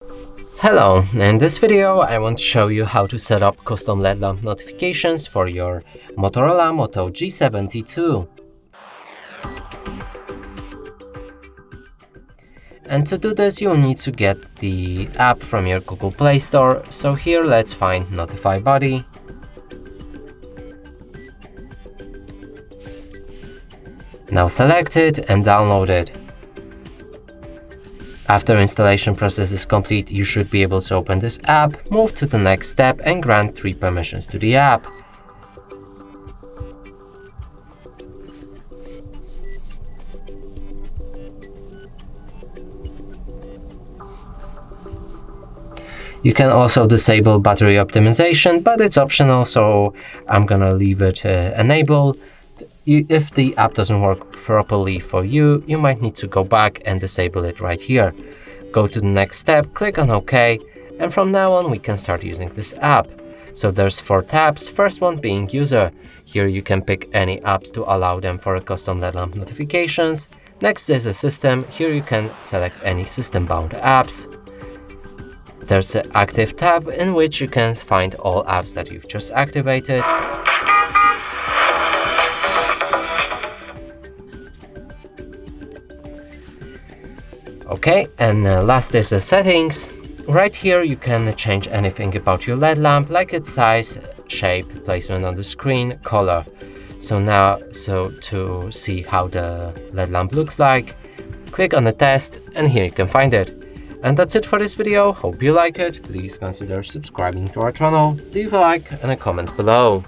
Hello, in this video I want to show you how to set up custom LED lamp notifications for your Motorola Moto G72. And to do this you will need to get the app from your Google Play Store, so here let's find Notify Body. Now select it and download it. After installation process is complete, you should be able to open this app, move to the next step and grant 3 permissions to the app. You can also disable battery optimization, but it's optional, so I'm gonna leave it enabled. If the app doesn't work properly for you, you might need to go back and disable it right here. Go to the next step, click on OK, and from now on we can start using this app. So there's 4 tabs, first one being user. Here you can pick any apps to allow them for a custom LED lamp notifications. Next is a system, here you can select any system-bound apps. There's the active tab in which you can find all apps that you've just activated. Okay, and last is the settings. Right here you can change anything about your LED lamp, like its size, shape, placement on the screen, color. So to see how the LED lamp looks like, click on the test and here you can find it. And that's it for this video. Hope you like it. Please consider subscribing to our channel, leave a like and a comment below.